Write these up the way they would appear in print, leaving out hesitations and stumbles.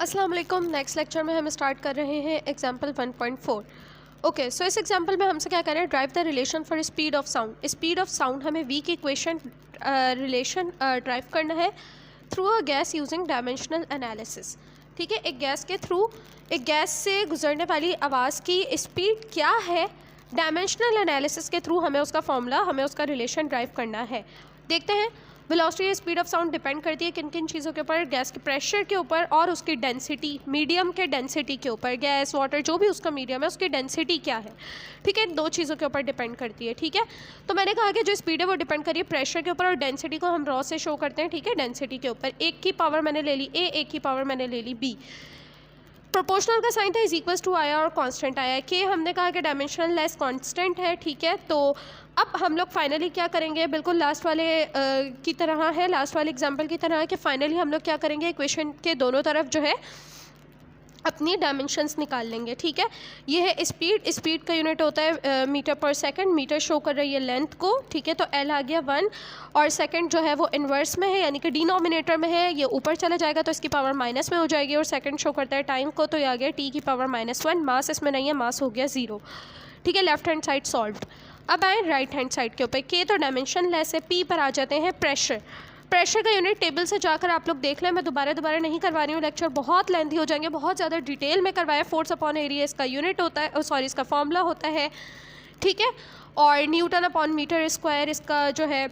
अस्सलाम वालेकुम। Next lecture में हम स्टार्ट कर रहे हैं एग्जाम्पल 1.4। ओके, सो इस एग्जाम्पल में हमसे क्या करें, drive the relation for speed of sound. Speed of sound हमें वी की इक्वेशन रिलेशन ड्राइव करना है through a gas using dimensional analysis. ठीक है, एक गैस के थ्रू, एक गैस से गुजरने वाली आवाज़ की स्पीड क्या है, डायमेंशनल एनालिसिस के थ्रू हमें उसका फॉर्मूला, हमें उसका रिलेशन ड्राइव करना है। देखते हैं। Velocity speed of sound depend करती है किन किन चीज़ों के ऊपर, गैस के प्रेशर के ऊपर और उसकी डेंसिटी, मीडियम के डेंसिटी के ऊपर। गैस, वाटर, जो भी उसका मीडियम है उसकी डेंसिटी क्या है। ठीक है, दो चीज़ों के ऊपर डिपेंड करती है। ठीक है, तो मैंने कहा कि जो स्पीड है वो डिपेंड करिए प्रेशर के ऊपर और डेंसिटी को हम रॉ से शो करते हैं। ठीक है, डेंसिटी के ऊपर एक की पावर मैंने ले ली ए, एक की पावर मैंने ले ली बी। प्रोपोर्शनल का साइन था इज इक्वल्स टू आया और कांस्टेंट आया। के हमने कहा कि डायमेंशनल लेस कांस्टेंट है। ठीक है, तो अब हम लोग फाइनली क्या करेंगे, बिल्कुल लास्ट वाले की तरह है, लास्ट वाले एग्जांपल की तरह है कि फाइनली हम लोग क्या करेंगे, इक्वेशन के दोनों तरफ जो है अपनी डायमेंशंस निकाल लेंगे। ठीक है, ये है स्पीड, स्पीड का यूनिट होता है मीटर पर सेकंड, मीटर शो कर रही है लेंथ को। ठीक है, तो एल आ गया 1 और सेकंड जो है वो इन्वर्स में है, यानी कि डिनोमिनेटर में है, ये ऊपर चला जाएगा तो इसकी पावर माइनस में हो जाएगी। और सेकंड शो करता है टाइम को, तो ये आ गया टी की पावर -1। मास इसमें नहीं है, मास हो गया 0। ठीक है, लेफ्ट हैंड साइड सॉल्व। अब आए राइट हैंड साइड के ऊपर। के तो डायमेंशन लेस है, पी पर आ जाते हैं प्रेशर। प्रेशर का यूनिट टेबल से जाकर आप लोग देख लें, मैं दोबारा नहीं करवा रही हूँ, लेक्चर बहुत लेंथी हो जाएंगे, बहुत ज़्यादा डिटेल में करवाया। फोर्स अपॉन एरिया इसका यूनिट होता है, सॉरी इसका फॉर्मूला होता है। ठीक है, और न्यूटन अपॉन मीटर स्क्वायर इसका जो है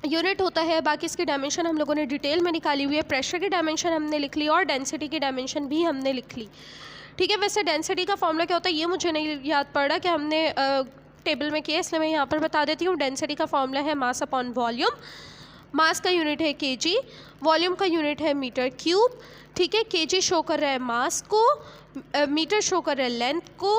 यूनिट होता है। बाकी इसकी डायमेंशन हम लोगों ने डिटेल में निकाली हुई है। प्रेशर की डायमेंशन हमने लिख ली और डेंसिटी की डायमेंशन भी हमने लिख ली। ठीक है, वैसे डेंसिटी का फॉर्मूला क्या होता है ये मुझे नहीं याद पड़ रहा कि हमने टेबल में किया, इसलिए मैं यहाँ पर बता देती हूँ। डेंसिटी का फॉर्मूला है मास अपॉन वॉल्यूम। मास का यूनिट है केजी, वॉल्यूम का यूनिट है मीटर क्यूब। ठीक है, केजी शो कर रहा है मास को, मीटर शो कर रहा है लेंथ को।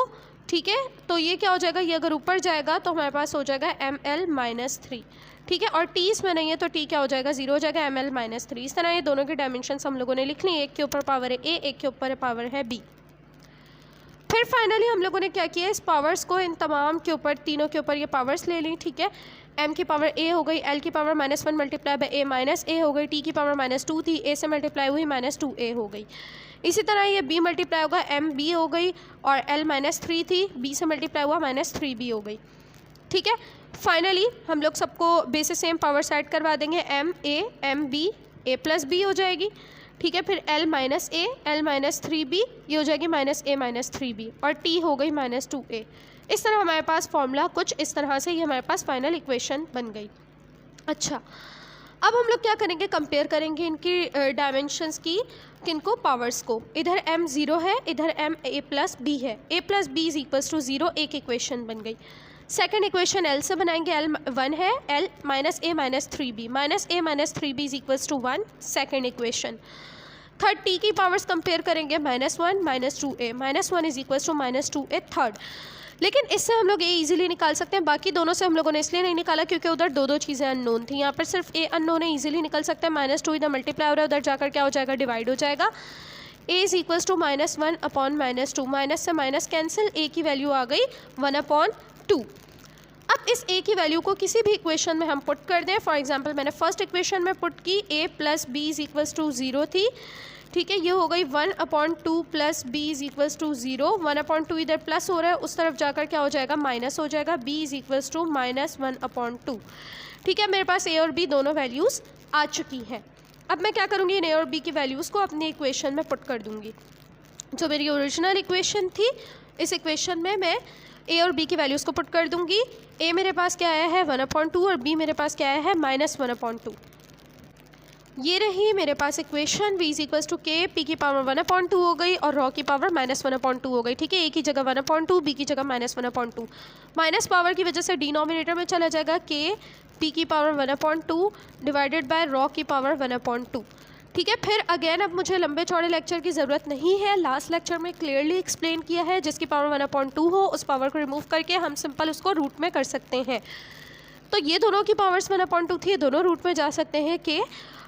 ठीक है, तो ये क्या हो जाएगा, ये अगर ऊपर जाएगा तो हमारे पास हो जाएगा ml-3। ठीक है, और टी इसमें नहीं है तो टी क्या हो जाएगा, 0 हो जाएगा, ml-3। इस तरह ये दोनों की डायमेंशंस हम लोगों ने लिख ली। एक के ऊपर पावर है ए, एक के ऊपर पावर है बी। फिर फाइनली हम लोगों ने क्या किया, इस पावर्स को इन तमाम के ऊपर, तीनों के ऊपर ये पावर्स ले ली। ठीक है, m की पावर a हो गई, l की power -1 multiply by a minus a हो गई, t की पावर -2 थी, a से मल्टीप्लाई हुई -2a हो गई। इसी तरह ये b मल्टीप्लाई होगा, m b हो गई, और l -3 थी, b से मल्टीप्लाई हुआ -3b हो गई। ठीक है, फाइनली हम लोग सबको बेस से सेम पावर सेट करवा देंगे, m a m b a plus b हो जाएगी। ठीक है, फिर l minus a l -3b ये हो जाएगी -a-3b, और t हो गई -2a। इस तरह हमारे पास फॉर्मूला कुछ इस तरह से, ये हमारे पास फाइनल इक्वेशन बन गई। अच्छा, अब हम लोग क्या करेंगे, कंपेयर करेंगे इनकी डायमेंशंस की, किनको, पावर्स को। इधर m 0 है, इधर m a प्लस b है, a plus b is equals to 0, एक इक्वेशन बन गई। सेकेंड इक्वेशन l से बनाएंगे, l 1 है, l -a-3b, -a-3b is equals to 1, second equation. Third t की पावर्स कंपेयर करेंगे, -1 -2a, -1 is equals to -2a third. लेकिन इससे हम लोग a इजीली निकाल सकते हैं, बाकी दोनों से हम लोगों ने इसलिए नहीं निकाला क्योंकि उधर दो चीज़ें अननोन थी। यहाँ पर सिर्फ a अननोन है, इजीली निकल सकते हैं। -2 इधर मल्टीप्लाई हो रहा है, उधर जाकर क्या हो जाएगा, डिवाइड हो जाएगा। a is equals to -1 upon -2, minus से माइनस कैंसिल, a की वैल्यू आ गई 1/2। अब इस a की वैल्यू को किसी भी इक्वेशन में हम पुट कर दें। फॉर एग्जांपल मैंने फर्स्ट इक्वेशन में पुट की, a plus b is equals to 0 थी। ठीक है, ये हो गई 1/2 plus b is equals to 0। 1/2 इधर प्लस हो रहा है, उस तरफ जाकर क्या हो जाएगा, माइनस हो जाएगा, b इज इक्वल्स टू -1/2। ठीक है, मेरे पास a और b दोनों वैल्यूज़ आ चुकी हैं। अब मैं क्या करूँगी, इन a और b की वैल्यूज़ को अपनी इक्वेशन में पुट कर दूँगी। जो मेरी ओरिजिनल इक्वेशन थी, इस इक्वेशन में मैं a और b की वैल्यूज़ को पुट कर दूँगी। a मेरे पास क्या आया है 1/2 और b मेरे पास क्या आया है -1/2। ये रही मेरे पास equation, v is equals to k, p की पावर 1/2 हो गई और रॉ की पावर -1/2 हो गई। ठीक है, a की जगह 1/2, b की जगह -1/2। माइनस पावर की वजह से डिनोमिनेटर में चला जाएगा k, p की पावर 1/2 डिवाइडेड बाय रॉ की पावर 1/2। ठीक है, फिर अगेन अब मुझे लंबे चौड़े लेक्चर की ज़रूरत नहीं है। लास्ट लेक्चर में क्लियरली एक्सप्लेन किया है, जिसकी पावर 1/2 हो उस पावर को रिमूव करके हम सिंपल उसको रूट में कर सकते हैं। तो ये दोनों की पावर्स 1/2 थी, दोनों रूट में जा सकते हैं। के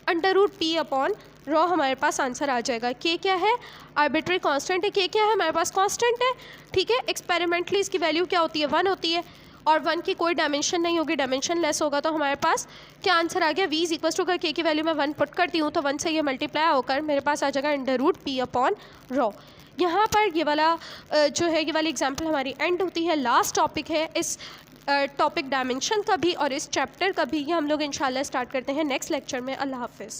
√p अपॉन रॉ हमारे पास आंसर आ जाएगा। के क्या है, आर्बिट्री कांस्टेंट है। के क्या है, हमारे पास कांस्टेंट है। ठीक है, एक्सपेरिमेंटली इसकी वैल्यू क्या होती है, 1 होती है। और 1 की कोई डायमेंशन नहीं होगी, डायमेंशन लेस होगा, तो हमारे पास क्या आंसर आ गया, v इज इक्वल टू अगर k की वैल्यू मैं 1 पुट करती हूँ तो 1 से ये मल्टीप्लाई होकर मेरे पास आ जाएगा √p/ρ। यहाँ पर ये वाला जो है ये वाली एग्जांपल हमारी एंड होती है। लास्ट टॉपिक है इस टॉपिक डायमेंशन का भी और इस चैप्टर का भी, ये हम लोग इंशाल्लाह स्टार्ट करते हैं नेक्स्ट लेक्चर में। अल्लाह हाफिज़।